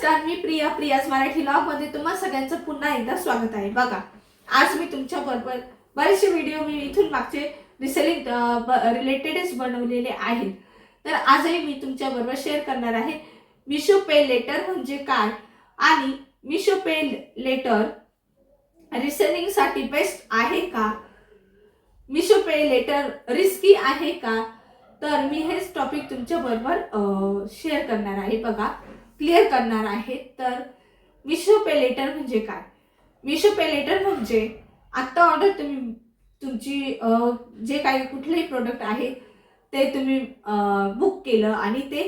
नमस्कार, मी प्रियाज मराठी लॉग मध्ये तुम्हा सगळ्यांचं पुन्हा एकदा स्वागत आहे. बघा, आज मी तुमच्या बरोबर बरेचसे व्हिडिओ मी इथून मागचे रिसेलिंग रिलेटेडच बनवलेले आहेत. तर आजही मी तुमच्या बरोबर शेअर करणार आहे मिशो पे लेटर म्हणजे काय आणि मिशो पे लेटर रिसेलिंग साठी बेस्ट आहे का, मिशो पे लेटर रिस्की आहे का. तर मी हेच टॉपिक तुमच्या बरोबर शेअर करणार आहे. बघा, क्लिअर करणार आहे. तर मिशो पे लेटर म्हणजे काय. मिशो पे लेटर म्हणजे आता ऑर्डर तुम्ही तुमची जे काही कुठलेही प्रोडक्ट आहे ते तुम्ही बुक केलं आणि ते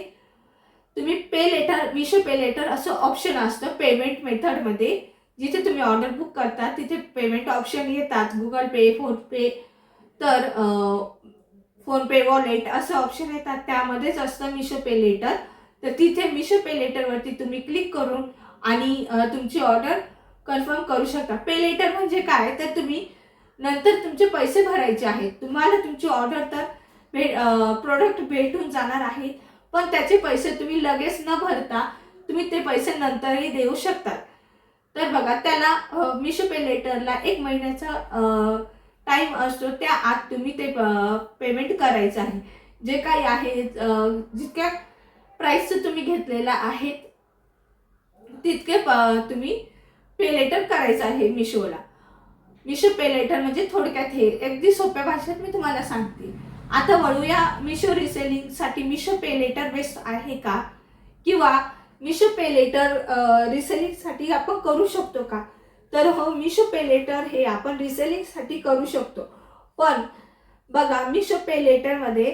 तुम्ही पे लेटर, मिशो पे लेटर असं ऑप्शन असतं पेमेंट मेथडमध्ये. जिथे तुम्ही ऑर्डर बुक करता तिथे पेमेंट ऑप्शन येतात, गुगल पे, फोन पे, तर फोन पे, वॉलेट असं ऑप्शन येतात. त्यामध्येच असतं मिशो पे लेटर. तर तिथे मिशो पे लेटरवरती तुम्ही क्लिक करून आणि तुमची ऑर्डर कन्फर्म करू शकता. पे लेटर म्हणजे काय, तर तुम्ही नंतर तुमचे पैसे भरायचे आहेत. तुम्हाला तुमची ऑर्डर तर प्रोडक्ट भेटून जाणार आहे, पण त्याचे पैसे तुम्ही लगेच न भरता तुम्ही ते पैसे नंतरही देऊ शकता. तर बघा, त्याला मिशो पे लेटरला 1 महिन्याचा टाइम असतो. त्या आत तुम्ही ते पेमेंट करायचं आहे. जे काही आहे जितक्या प्राइसचं तुम्ही घेतलेला आहे तितके तुम्ही पे लेटर करायचं आहे मिशोला. मिशो पे लेटर म्हणजे थोडक्यात हे अगदी सोप्या भाषेत मी तुम्हाला सांगते. आता वळूया मिशो रिसेलिंग साठी मिशो पे लेटर बेस्ट आहे का, किंवा मिशो पे लेटर रिसेलिंग साठी आपण करू शकतो का. तर हो, मिशो पे लेटर हे आपण रिसेलिंग साठी करू शकतो. पण बघा, मिशो पे लेटर मध्ये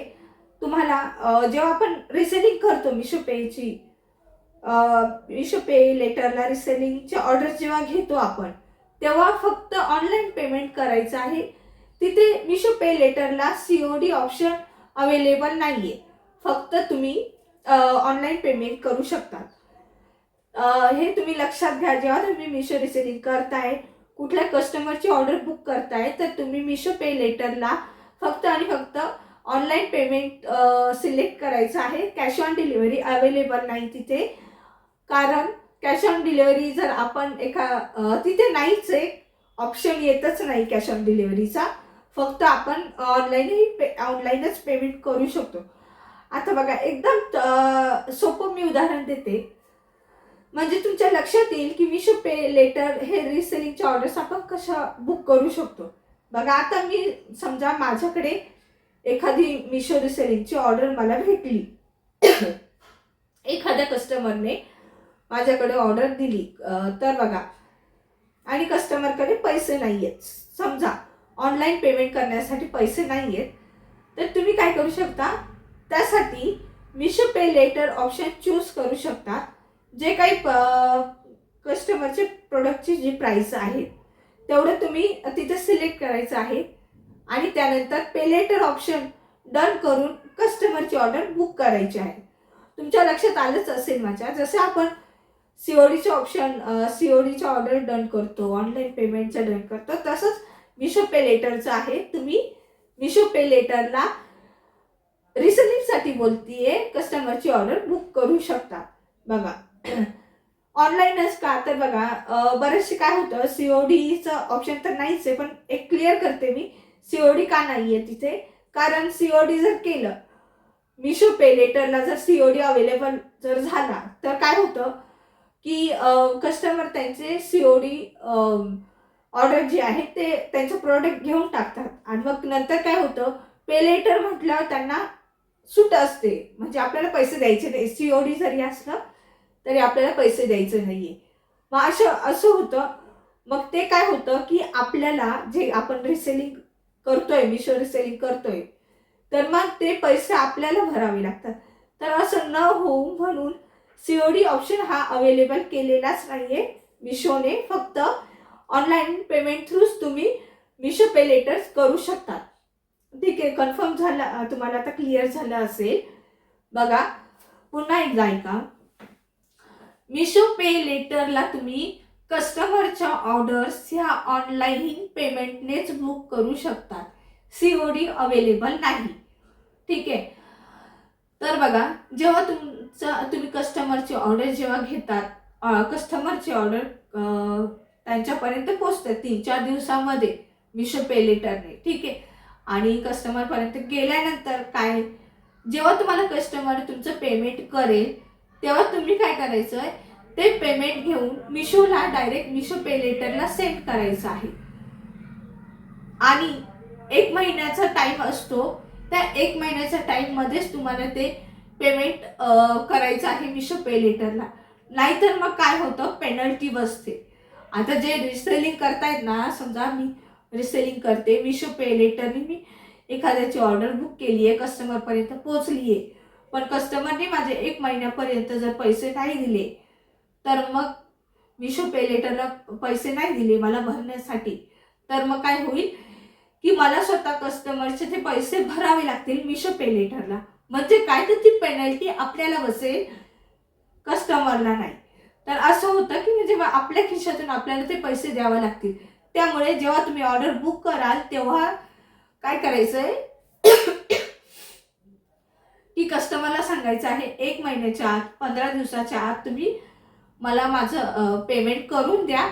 तुम्हाला जेव्हा आपण रिसेलिंग करतो मिशो पे लेटरला रिसेलिंगचे ऑर्डर जेव्हा घेतो आपण, तेव्हा फक्त ऑनलाईन पेमेंट करायचं आहे. तिथे मिशो पे लेटरला COD ऑप्शन अवेलेबल नाहीये. फक्त तुम्ही ऑनलाईन पेमेंट करू शकता. हे तुम्ही लक्षात घ्या. जेव्हा तुम्ही मिशो रिसेलिंग करताय, कुठल्या कस्टमरची ऑर्डर बुक करताय, तर तुम्ही मिशो पे लेटरला फक्त आणि फक्त ऑनलाईन पेमेंट सिलेक्ट करायचं आहे. कॅश ऑन डिलिव्हरी अवेलेबल नाही तिथे. कारण कॅश ऑन डिलिव्हरी जर आपण तिथे नाहीच आहे, ऑप्शन येतच नाही कॅश ऑन डिलिव्हरीचा. फक्त आपण ऑनलाईनच पेमेंट करू शकतो. आता बघा, एकदम सोपं मी उदाहरण देते, म्हणजे तुमच्या लक्षात येईल की मिशो पे लेटर हे रिसेलिंगचे ऑर्डर्स आपण कशा बुक करू शकतो. बघा, आता मी समजा माझ्याकडे एखादी मिशो रिसेलिंगची ऑर्डर मला भेटली. एखाद्या कस्टमरने माझ्याकडे ऑर्डर दिली, तर बघा, आणि कस्टमरकडे पैसे नाहीयेत, समजा ऑनलाईन पेमेंट करण्यासाठी पैसे नाहीयेत, तर तुम्ही काय करू शकता, त्यासाठी मिशो पे लेटर ऑप्शन चूज करू शकता. जे काही कस्टमरचे प्रोडक्टची जी प्राइस आहे तेवढं तुम्ही तिथे सिलेक्ट करायचं आहे आणि त्यानंतर पे लेटर ऑप्शन डन करून कस्टमरची ऑर्डर बुक करायची आहे. तुमच्या लक्षात आलंच असेल माझ्या, जसं आपण सीओडीचं ऑर्डर डन करतो, ऑनलाईन पेमेंटचं डन करतो, तसंच मिशो पे लेटरचं आहे. तुम्ही मिशो पे लेटरला रिसेलिंगसाठी बोलतीये, कस्टमरची ऑर्डर बुक करू शकता. बघा, ऑनलाईनच का, तर बघा बरेचसे काय होतं, सीओडीचं ऑप्शन तर नाहीच आहे, पण एक क्लिअर करते मी सीओडी का नाहीये तिथे. कारण सीओडी जर केलं, मिशो पे लेटरला जर सीओडी अवेलेबल जर झाला, तर काय होतं की कस्टमर त्यांचे सीओडी ऑर्डर जे आहे ते त्यांचं प्रोडक्ट घेऊन टाकतात आणि मग नंतर काय होतं, पे लेटर म्हटल्यावर त्यांना सूट असते, म्हणजे आपल्याला पैसे द्यायचे नाही. सीओडी जरी असलं तरी आपल्याला पैसे द्यायचे नाहीये. मग असं होतं. मग ते काय होतं की आपल्याला जे आपण रिसेलिंग करतोय, मिशो रिसेलिंग करतोय, तर मग ते पैसे आपल्याला भरावे लागतात. तर असं न होऊ म्हणून सीओडी ऑप्शन हा अवेलेबल केलेलाच नाहीये मिशोने. फक्त ऑनलाईन पेमेंट थ्रूच तुम्ही मिशो पे लेटर्स करू शकता. ठीक आहे, कन्फर्म झालं तुम्हाला, आता क्लिअर झालं असेल. बघा, पुन्हा एकदा ऐका. मिशो पे लेटरला तुम्ही कस्टमरच्या ऑर्डर्स ह्या ऑनलाईन पेमेंटनेच बुक करू शकता. सीओडी अवेलेबल नाही. ठीक आहे. तर बघा, जेव्हा तुम्ही कस्टमरची ऑर्डर जेव्हा घेतात कस्टमरची ऑर्डर त्यांच्यापर्यंत पोचते 3-4 दिवसामध्ये मिशो पे लेटरने, ठीक आहे. आणि कस्टमरपर्यंत गेल्यानंतर काय, जेव्हा तुम्हाला कस्टमर तुमचं पेमेंट करेल तेव्हा तुम्ही काय करायचं आहे, ते पेमेंट घेऊन मिशोला डायरेक्ट मिशो पे लेटरला सेंड करायचं आहे. आणि 1 महिन्याचा टाईम असतो, त्या 1 महिन्याच्या टाईममध्येच तुम्हाला ते पेमेंट करायचं आहे मिशो पे लेटरला. नाहीतर मग काय होतं, पेनल्टी बसते. आता जे रिसेलिंग करतायत ना, समजा मी रिसेलिंग करते, मिशो पे लेटरने मी एखाद्याची ऑर्डर बुक केली आहे, कस्टमरपर्यंत पोहोचली आहे, पण कस्टमरने माझे 1 महिन्यापर्यंत जर पैसे नाही दिले, तर मग मिशो पे लेटरला पैसे नाही दिले मला भरण्यासाठी, तर मग काय होईल की मला स्वतः कस्टमरचे ते पैसे भरावे लागतील मिशो पे लेटरला. म्हणजे काय, तर ती पेनल्टी आपल्याला बसेल, कस्टमरला नाही. तर असं होतं की म्हणजे आपल्या खिशातून आपल्याला ते पैसे द्यावे लागतील. त्यामुळे जेव्हा तुम्ही ऑर्डर बुक कराल तेव्हा काय करायचंय की कस्टमरला सांगायचं आहे 1 महिन्याच्या आत, 15 दिवसाच्या आत तुम्ही मला माझं पेमेंट करून द्या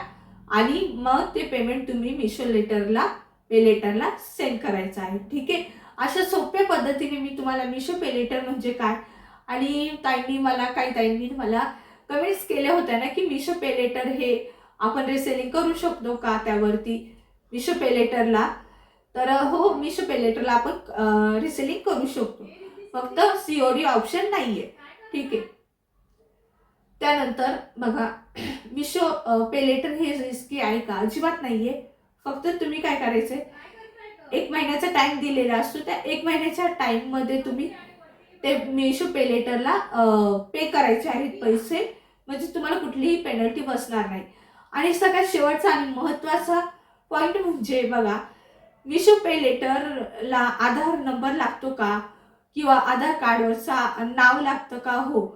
आणि मग ते पेमेंट तुम्ही मिशो पे लेटरला सेंड करायचं आहे, ठीक आहे. अशा सोप्या पद्धतीने मी तुम्हाला मिशो पे लेटर म्हणजे काय, आणि काही ताईंनी मला कमेंट्स केल्या होत्या ना की मिशो पे लेटर हे आपण रिसेलिंग करू शकतो का त्यावरती मिशो पे लेटरला. तर हो, मिशो पे लेटरला आपण रिसेलिंग करू शकतो, फक्त COD ऑप्शन नाही आहे, ठीक आहे. त्यानंतर बघा, मिशो पे लेटर हे रिस्की आहे का? अजिबात नाही आहे. फक्त तुम्ही काय करायचं आहे, 1 महिन्याचा टाईम दिलेला असतो, त्या 1 महिन्याच्या टाईममध्ये तुम्ही ते मिशो पे लेटरला पे करायचे आहेत पैसे, म्हणजे तुम्हाला कुठलीही पेनल्टी बसणार नाही. आणि सगळ्यात शेवटचा आणि महत्त्वाचा पॉईंट म्हणजे बघा, मिशो पे लेटरला आधार नंबर लागतो का, किंवा आधार कार्डवरचा नाव लागतं का? हो,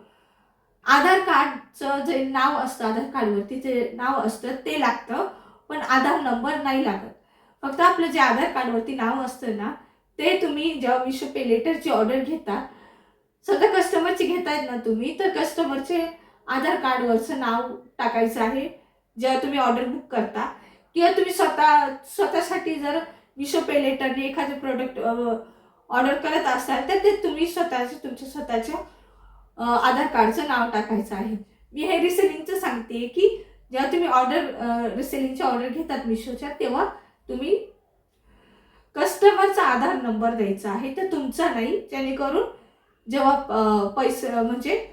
आधार कार्डचं जे नाव असतं, आधार कार्डवरती जे नाव असतं ते लागतं, पण आधार नंबर नाही लागत. फक्त आपलं जे आधार कार्डवरती नाव असतं ना, ते तुम्ही जेव्हा मिशो पे लेटरची ऑर्डर घेता, सध्या कस्टमरची घेतायत ना तुम्ही, तर कस्टमरचे आधार कार्डवरचं नाव टाकायचं आहे जेव्हा तुम्ही ऑर्डर बुक करता. किंवा तुम्ही स्वतःसाठी जर मिशो पे लेटरने एखादं प्रोडक्ट ऑर्डर करत असाल, तर ते तुम्ही तुमच्या स्वतःच्या आधार कार्डचं नाव टाकायचं आहे. मी हे रिसेलिंगचं सांगते की जेव्हा तुम्ही रिसेलिंगची ऑर्डर घेतात मिशोच्या, तेव्हा तुम्ही कस्टमरचा आधार नंबर द्यायचा आहे, तर तुमचा नाही, जेणेकरून जेव्हा पैसे म्हणजे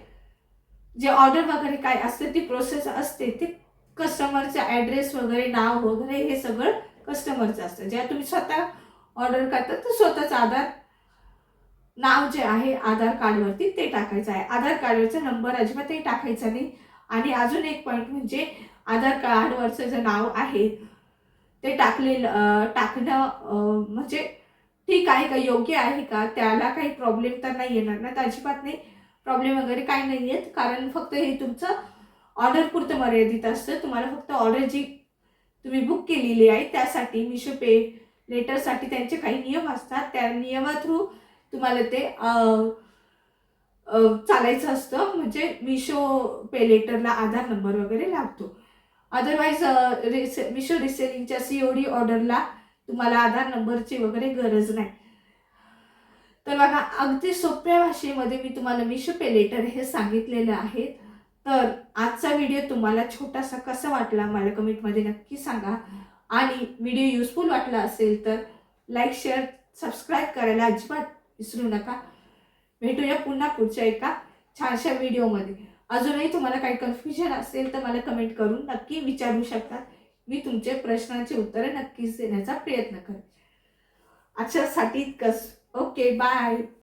जे ऑर्डर वगैरे काय असते ती प्रोसेस असते, ते कस्टमरचा ॲड्रेस वगैरे, नाव वगैरे हे सगळं कस्टमरचं असतं. जेव्हा तुम्ही स्वतः ऑर्डर करता, तर स्वतःचं आधार नाव जे आहे आधार कार्डवरती ते टाकायचं आहे. आधार कार्डवरचा नंबर अजिबातही टाकायचा नाही. आणि अजून एक पॉईंट म्हणजे आधार कार्डवरचं जे नाव आहे ते टाकणं म्हणजे ठीक आहे का, योग्य आहे का, त्याला काही प्रॉब्लेम तर नाही येणार ना? तर अजिबात नाही, प्रॉब्लेम वगैरे काही नाही आहेत, कारण फक्त हे तुमचं ऑर्डर पुरतं मर्यादित असतं. तुम्हाला फक्त ऑर्डर जी तुम्ही बुक केलेली आहे त्यासाठी मिशो पे लेटरसाठी त्यांचे काही नियम असतात, त्या नियमा थ्रू तुम्हाला ते चालायचं असतं. म्हणजे मिशो पे लेटरला आधार नंबर वगैरे लागतो. अदरवाईज मिशो रिसेलिंगच्या COD ऑर्डरला तुम्हाला आधार नंबरची वगैरे गरज नाही. तर बघा, अगदी सोप्या भाषेमध्ये मी तुम्हाला मिशो पे लेटर हे सांगितलेलं आहे. तर आजचा व्हिडिओ तुम्हाला छोटासा कसा वाटला मला कमेंटमध्ये नक्की सांगा. आणि व्हिडिओ युजफुल वाटला असेल तर लाईक, शेअर, सबस्क्राईब करायला अजिबात विसरू नका. भेटूया पुन्हा पुढच्या एका छानशा व्हिडिओमध्ये. अजूनही तुम्हाला काही कन्फ्युजन असेल तर मला कमेंट करून नक्की विचारू शकता. मी तुमचे प्रश्नांची उत्तरे नक्कीच देण्याचा प्रयत्न करेन. आजच्यासाठी इतकंच. Okay, bye.